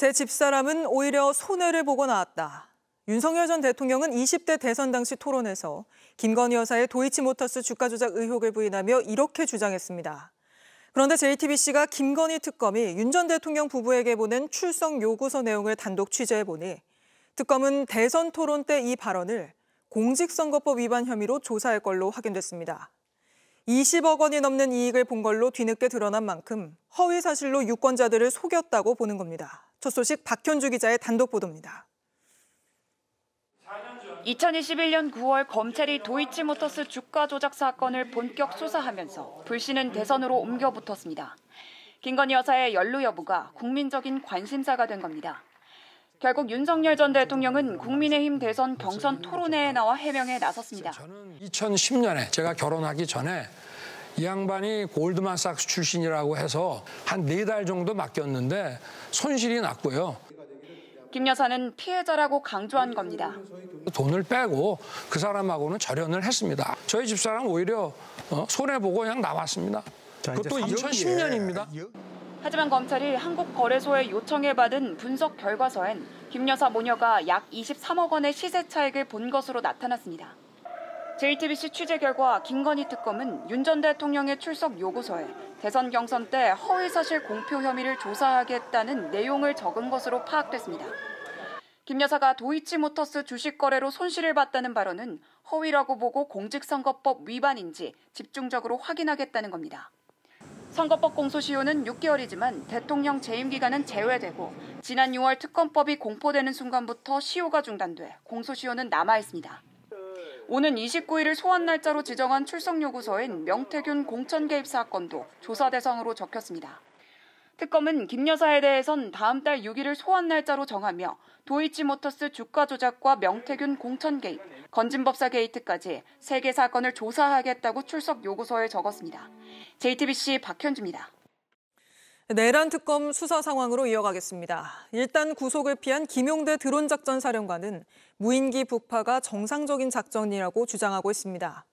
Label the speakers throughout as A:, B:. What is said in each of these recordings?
A: 제 집사람은 오히려 손해를 보고 나왔다. 윤석열 전 대통령은 20대 대선 당시 토론에서 김건희 여사의 도이치모터스 주가 조작 의혹을 부인하며 이렇게 주장했습니다. 그런데 JTBC가 김건희 특검이 윤 전 대통령 부부에게 보낸 출석 요구서 내용을 단독 취재해보니 특검은 대선 토론 때 이 발언을 공직선거법 위반 혐의로 조사할 걸로 확인됐습니다. 20억 원이 넘는 이익을 본 걸로 뒤늦게 드러난 만큼 허위 사실로 유권자들을 속였다고 보는 겁니다. 첫 소식 박현주 기자의 단독 보도입니다.
B: 2021년 9월 검찰이 도이치모터스 주가 조작 사건을 본격 수사하면서 불씨는 대선으로 옮겨붙었습니다. 김건희 여사의 연루 여부가 국민적인 관심사가 된 겁니다. 결국 윤석열 전 대통령은 국민의힘 대선 경선 토론회에 나와 해명에 나섰습니다.
C: 저는 2010년에 제가 결혼하기 전에 이 양반이 골드만삭스 출신이라고 해서 한 4달 정도 맡겼는데 손실이 났고요.
B: 김 여사는 피해자라고 강조한 겁니다.
C: 돈을 빼고 그 사람하고는 절연을 했습니다. 저희 집사람 오히려 손해보고 그냥 나왔습니다. 그것도 2010년입니다.
B: 하지만 검찰이 한국거래소에 요청해받은 분석 결과서엔 김 여사 모녀가 약 23억 원의 시세 차익을 본 것으로 나타났습니다. JTBC 취재 결과 김건희 특검은 윤 전 대통령의 출석 요구서에 대선 경선 때 허위사실 공표 혐의를 조사하겠다는 내용을 적은 것으로 파악됐습니다. 김 여사가 도이치모터스 주식 거래로 손실을 봤다는 발언은 허위라고 보고 공직선거법 위반인지 집중적으로 확인하겠다는 겁니다. 선거법 공소시효는 6개월이지만 대통령 재임 기간은 제외되고 지난 6월 특검법이 공포되는 순간부터 시효가 중단돼 공소시효는 남아있습니다. 오는 29일을 소환 날짜로 지정한 출석 요구서인 명태균 공천 개입 사건도 조사 대상으로 적혔습니다. 특검은 김 여사에 대해선 다음 달 6일을 소환 날짜로 정하며 도이치모터스 주가 조작과 명태균 공천 개입, 건진법사 게이트까지 3개 사건을 조사하겠다고 출석 요구서에 적었습니다. JTBC 박현주입니다.
A: 내란 특검 수사 상황으로 이어가겠습니다. 일단 구속을 피한 김용대 드론 작전 사령관은 무인기 북파가 정상적인 작전이라고 주장하고 있습니다.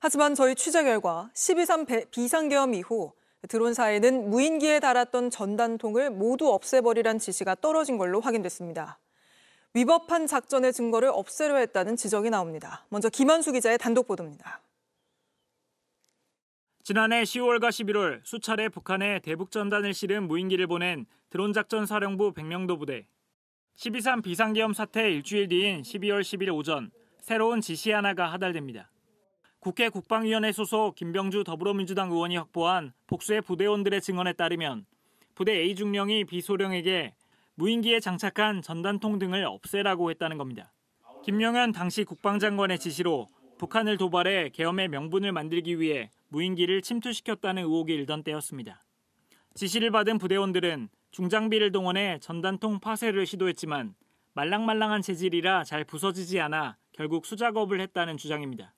A: 하지만 저희 취재 결과 12.3 비상계엄 이후 드론사에는 무인기에 달았던 전단통을 모두 없애버리란 지시가 떨어진 걸로 확인됐습니다. 위법한 작전의 증거를 없애려 했다는 지적이 나옵니다. 먼저 김한수 기자의 단독 보도입니다.
D: 지난해 10월과 11월 수차례 북한에 대북 전단을 실은 무인기를 보낸 드론작전 사령부 백령도 부대. 12.3 비상계엄 사태 일주일 뒤인 12월 10일 오전 새로운 지시 하나가 하달됩니다. 국회 국방위원회 소속 김병주 더불어민주당 의원이 확보한 복수의 부대원들의 증언에 따르면 부대 A 중령이 B 소령에게 무인기에 장착한 전단통 등을 없애라고 했다는 겁니다. 김용현 당시 국방장관의 지시로 북한을 도발해 계엄의 명분을 만들기 위해 무인기를 침투시켰다는 의혹이 일던 때였습니다. 지시를 받은 부대원들은 중장비를 동원해 전단통 파쇄를 시도했지만 말랑말랑한 재질이라 잘 부서지지 않아 결국 수작업을 했다는 주장입니다.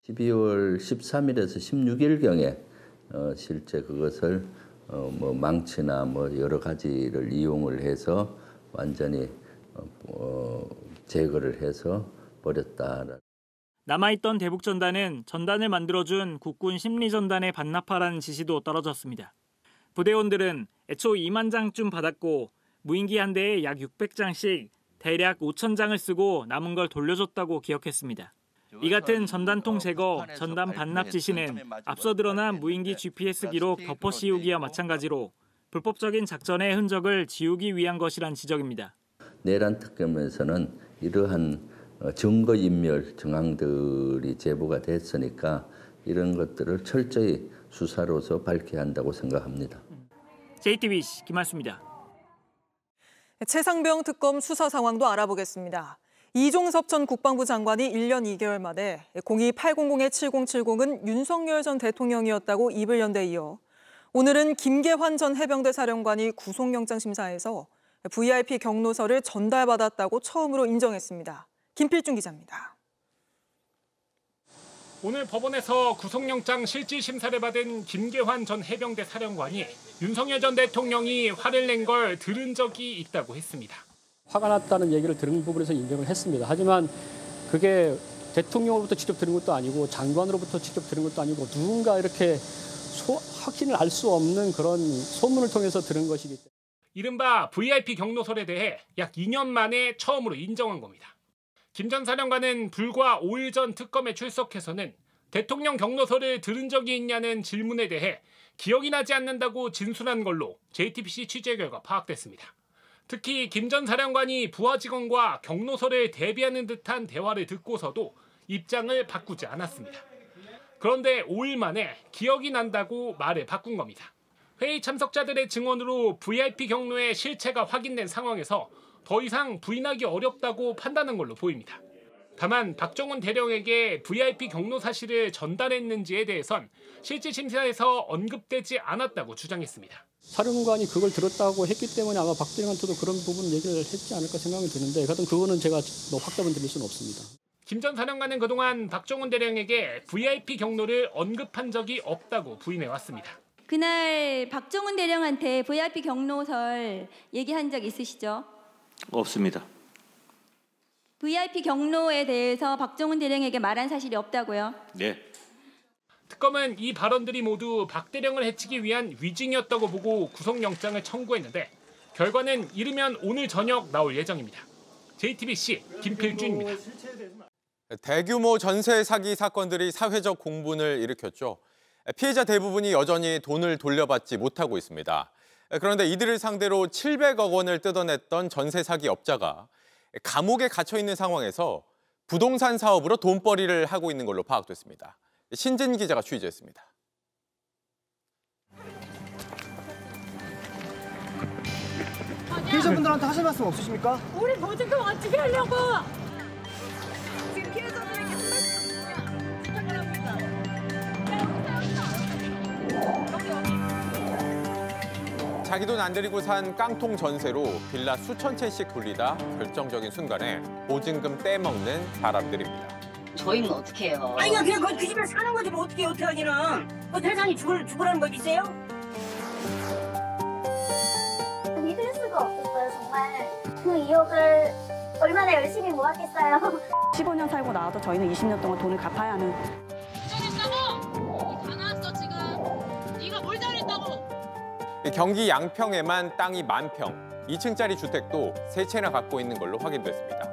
E: 12월 13일에서 16일경에 실제 그것을 망치나 여러 가지를 이용을 해서 완전히 제거를 해서 버렸다.
D: 남아있던 대북 전단은 전단을 만들어준 국군 심리전단에 반납하라는 지시도 떨어졌습니다. 부대원들은 애초 2만 장쯤 받았고 무인기 한 대에 약 600장씩 대략 5,000장을 쓰고 남은 걸 돌려줬다고 기억했습니다. 이 같은 전단통 제거, 전단 반납 지시는 앞서 드러난 무인기 GPS 기록 덮어 씌우기와 마찬가지로 불법적인 작전의 흔적을 지우기 위한 것이란 지적입니다.
E: 내란 특검에서는 이러한 증거인멸 정황들이 제보가 됐으니까 이런 것들을 철저히 수사로서 밝혀야 한다고 생각합니다.
D: JTBC 김한수입니다.
A: 최상병 특검 수사 상황도 알아보겠습니다. 이종섭 전 국방부 장관이 1년 2개월 만에 02-800-7070은 윤석열 전 대통령이었다고 입을 연 데 이어 오늘은 김계환 전 해병대 사령관이 구속영장 심사에서 VIP 경로서를 전달받았다고 처음으로 인정했습니다. 김필중 기자입니다.
F: 오늘 법원에서 구속영장 실질심사를 받은 김계환 전 해병대 사령관이 윤석열 전 대통령이 화를 낸 걸 들은 적이 있다고 했습니다.
G: 화가 났다는 얘기를 들은 부분에서 인정을 했습니다. 하지만 그게 대통령으로부터 직접 들은 것도 아니고 장관으로부터 직접 들은 것도 아니고 누군가 이렇게 확신을 알 수 없는 그런 소문을 통해서 들은 것이기 때문에.
F: 이른바 VIP 경로설에 대해 약 2년 만에 처음으로 인정한 겁니다. 김 전 사령관은 불과 5일 전 특검에 출석해서는 대통령 경로설을 들은 적이 있냐는 질문에 대해 기억이 나지 않는다고 진술한 걸로 JTBC 취재 결과 파악됐습니다. 특히 김 전 사령관이 부하 직원과 경로설을 대비하는 듯한 대화를 듣고서도 입장을 바꾸지 않았습니다. 그런데 5일 만에 기억이 난다고 말을 바꾼 겁니다. 회의 참석자들의 증언으로 VIP 경로의 실체가 확인된 상황에서 더 이상 부인하기 어렵다고 판단한 걸로 보입니다. 다만 박정훈 대령에게 VIP 경로 사실을 전달했는지에 대해선 실질 심사에서 언급되지 않았다고 주장했습니다.
G: 사령관이 그걸 들었다고 했기 때문에 아마 박 대령한테도 그런 부분 얘기를 했지 않을까 생각이 드는데 하여튼 그거는 제가 확답은 드릴 수는 없습니다.
F: 김 전 사령관은 그동안 박정훈 대령에게 VIP 경로를 언급한 적이 없다고 부인해왔습니다.
H: 그날 박정훈 대령한테 VIP 경로설 얘기한 적 있으시죠?
I: 없습니다.
H: VIP 경로에 대해서 박정훈 대령에게 말한 사실이 없다고요?
I: 네.
F: 특검은 이 발언들이 모두 박 대령을 해치기 위한 위증이었다고 보고 구속영장을 청구했는데 결과는 이르면 오늘 저녁 나올 예정입니다. JTBC 김필준입니다.
J: 대규모 전세 사기 사건들이 사회적 공분을 일으켰죠. 피해자 대부분이 여전히 돈을 돌려받지 못하고 있습니다. 그런데 이들을 상대로 700억 원을 뜯어냈던 전세 사기 업자가 감옥에 갇혀 있는 상황에서 부동산 사업으로 돈벌이를 하고 있는 걸로 파악됐습니다. 신진 기자가 취재했습니다.
K: 피해자분들한테 하실 말씀 없으십니까?
L: 우리 보증금 어떻게 하려고?
K: 지금 피해자들에게 한 말씀 부탁을 합니다.
J: 자기 돈 안 들이고 산 깡통 전세로 빌라 수천 채씩 돌리다 결정적인 순간에 보증금 떼먹는 사람들입니다.
L: 저희는 어떻게 해요?
M: 아니 그냥 그 집에 사는 거지 뭐 어떻게 하기는. 그 세상이 죽으라는 거 있어요?
N: 믿을 수가 없었어요 정말. 그 2억을 얼마나 열심히 모았겠어요.
O: 15년 살고 나와도 저희는 20년 동안 돈을 갚아야 하는.
L: 잘했다고? 다 나왔어 지금. 네가 뭘 잘했다고?
J: 경기 양평에만 땅이 10,000평, 2층짜리 주택도 3채나 갖고 있는 걸로 확인됐습니다.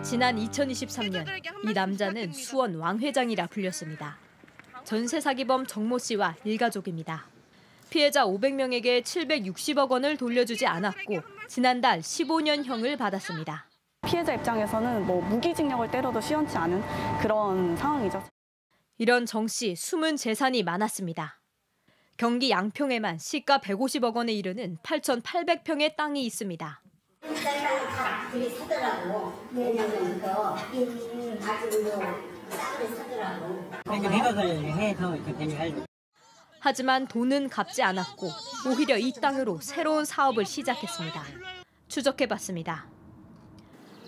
P: 지난 2023년 이 남자는 수원 왕 회장이라 불렸습니다. 전세 사기범 정모 씨와 일가족입니다. 피해자 500명에게 760억 원을 돌려주지 않았고 지난달 15년형을 받았습니다.
O: 피해자 입장에서는 무기징역을 때려도 시원치 않은 그런 상황이죠.
P: 이런 정 씨 숨은 재산이 많았습니다. 경기 양평에만 시가 150억 원에 이르는 8,800평의 땅이 있습니다.
N: 둘이 사더라고. 왜냐면 가지고 쌀을 사더라고.
M: 해서 이렇게 할.
P: 하지만 돈은 갚지 않았고 오히려 이 땅으로 새로운 사업을 시작했습니다. 추적해봤습니다.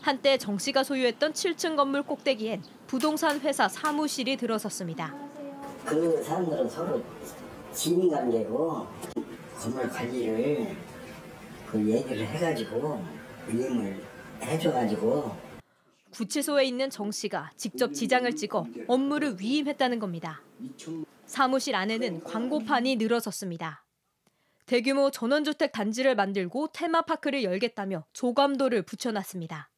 P: 한때 정 씨가 소유했던 7층 건물 꼭대기엔 부동산 회사 사무실이 들어섰습니다.
M: 그 사람들은 서로 지인 관계고 건물 관리를 그 얘기를 해가지고 위임을 해줘가지고
P: 구치소에 있는 정 씨가 직접 지장을 찍어 업무를 위임했다는 겁니다. 사무실 안에는 광고판이 늘어섰습니다. 대규모 전원주택 단지를 만들고 테마파크를 열겠다며 조감도를 붙여놨습니다.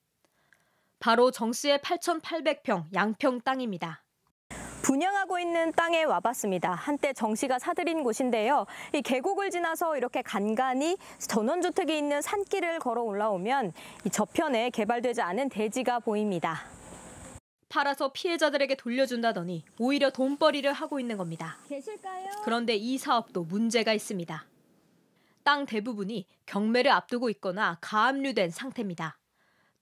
P: 바로 정 씨의 8,800평 양평 땅입니다.
Q: 분양하고 있는 땅에 와봤습니다. 한때 정 씨가 사들인 곳인데요. 이 계곡을 지나서 이렇게 간간히 전원주택이 있는 산길을 걸어 올라오면 이 저편에 개발되지 않은 대지가 보입니다.
P: 팔아서 피해자들에게 돌려준다더니 오히려 돈벌이를 하고 있는 겁니다.
Q: 계실까요?
P: 그런데 이 사업도 문제가 있습니다. 땅 대부분이 경매를 앞두고 있거나 가압류된 상태입니다.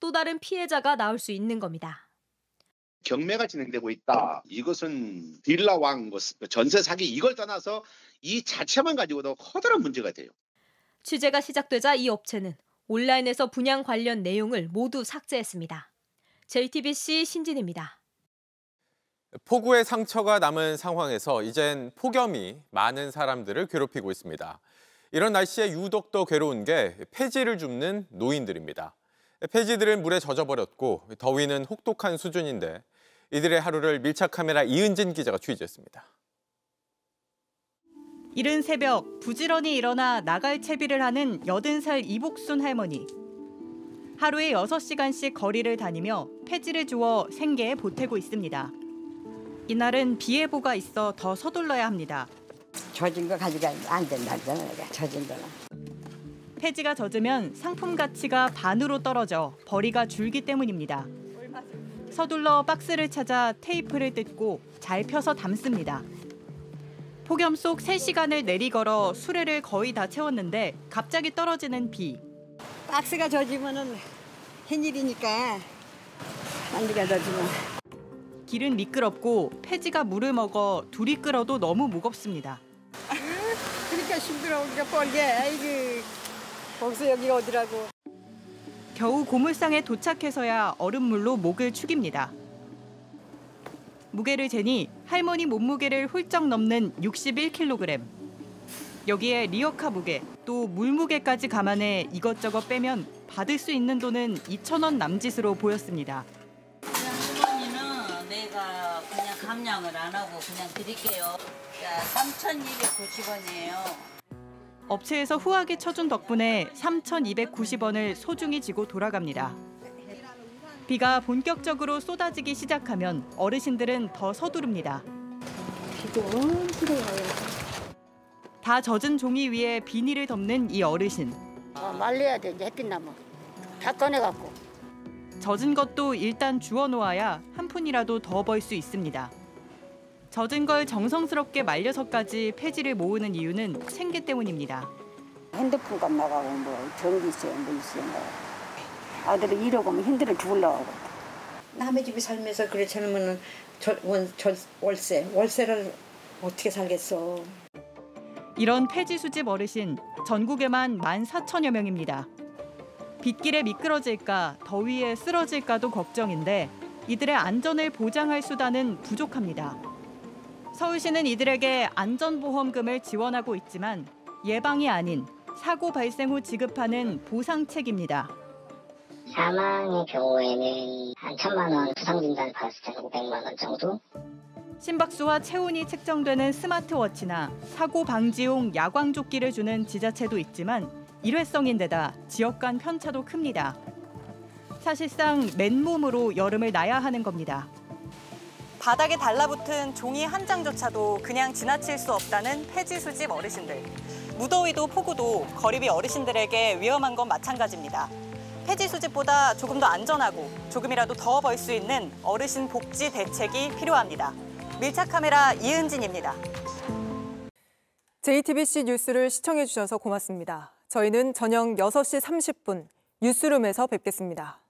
P: 또 다른 피해자가 나올 수 있는 겁니다.
R: 경매가 진행되고 있다. 이것은 딜라왕 전세 사기 이걸 떠나서 이 자체만 가지고도 커다란 문제가 돼요.
P: 취재가 시작되자 이 업체는 온라인에서 분양 관련 내용을 모두 삭제했습니다. JTBC 신진입니다.
J: 폭우의 상처가 남은 상황에서 이젠 폭염이 많은 사람들을 괴롭히고 있습니다. 이런 날씨에 유독 더 괴로운 게 폐지를 줍는 노인들입니다. 폐지들은 물에 젖어버렸고 더위는 혹독한 수준인데 이들의 하루를 밀착 카메라 이은진 기자가 취재했습니다.
I: 이른 새벽 부지런히 일어나 나갈 채비를 하는 80살 이복순 할머니. 하루에 6시간씩 거리를 다니며 폐지를 주워 생계에 보태고 있습니다. 이날은 비 예보가 있어 더 서둘러야 합니다.
S: 젖은 거 가져가면 안 된다잖아. 젖은 거는.
I: 폐지가 젖으면 상품 가치가 반으로 떨어져 벌이가 줄기 때문입니다. 서둘러 박스를 찾아 테이프를 뜯고 잘 펴서 담습니다. 폭염 속 3시간을 내리걸어 수레를 거의 다 채웠는데 갑자기 떨어지는 비.
S: 박스가 젖으면은 흰일이니까 안개가 젖으면.
I: 길은 미끄럽고 폐지가 물을 먹어 둘이 끌어도 너무 무겁습니다.
S: 그러니까 힘들어 우리가 뻘게. 아이고 거기서 여기가 어디라고.
I: 겨우 고물상에 도착해서야 얼음물로 목을 축입니다. 무게를 재니 할머니 몸무게를 훌쩍 넘는 61kg. 여기에 리어카 무게, 또 물무게까지 감안해 이것저것 빼면 받을 수 있는 돈은 2,000원 남짓으로 보였습니다.
T: 할머니는 내가 그냥 감량을 안 하고 그냥 드릴게요. 자, 3,290원이에요.
I: 업체에서 후하게 쳐준 덕분에 3,290원을 소중히 지고 돌아갑니다. 비가 본격적으로 쏟아지기 시작하면 어르신들은 더 서두릅니다. 다 젖은 종이 위에 비닐을 덮는 이 어르신.
S: 말려야 돼. 이제 햇빛 나면 다 꺼내갖고.
I: 젖은 것도 일단 주워놓아야 한 푼이라도 더 벌 수 있습니다. 젖은 걸 정성스럽게 말려서까지 폐지를 모으는 이유는 생계 때문입니다.
S: 핸드폰 값 나가고 뭐 전기세 뭐 있어요. 아들이 이러고 하면 힘들어 죽으려고. 남의 집에 살면서 그래 젊으면 월세를 어떻게 살겠어.
I: 이런 폐지 수집 어르신 전국에만 14,000여 명입니다. 빗길에 미끄러질까 더위에 쓰러질까도 걱정인데 이들의 안전을 보장할 수단은 부족합니다. 서울시는 이들에게 안전보험금을 지원하고 있지만 예방이 아닌 사고 발생 후 지급하는 보상책입니다.
U: 사망의 경우에는 한 1,000만 원 부상진단 받았을 때는 500만 원 정도.
I: 심박수와 체온이 측정되는 스마트워치나 사고 방지용 야광조끼를 주는 지자체도 있지만 일회성인데다 지역 간 편차도 큽니다. 사실상 맨몸으로 여름을 나야 하는 겁니다. 바닥에 달라붙은 종이 한 장조차도 그냥 지나칠 수 없다는 폐지 수집 어르신들. 무더위도 폭우도 거리비 어르신들에게 위험한 건 마찬가지입니다. 폐지 수집보다 조금 더 안전하고 조금이라도 더 벌 수 있는 어르신 복지 대책이 필요합니다. 밀착 카메라 이은진입니다.
A: JTBC 뉴스를 시청해 주셔서 고맙습니다. 저희는 저녁 6시 30분 뉴스룸에서 뵙겠습니다.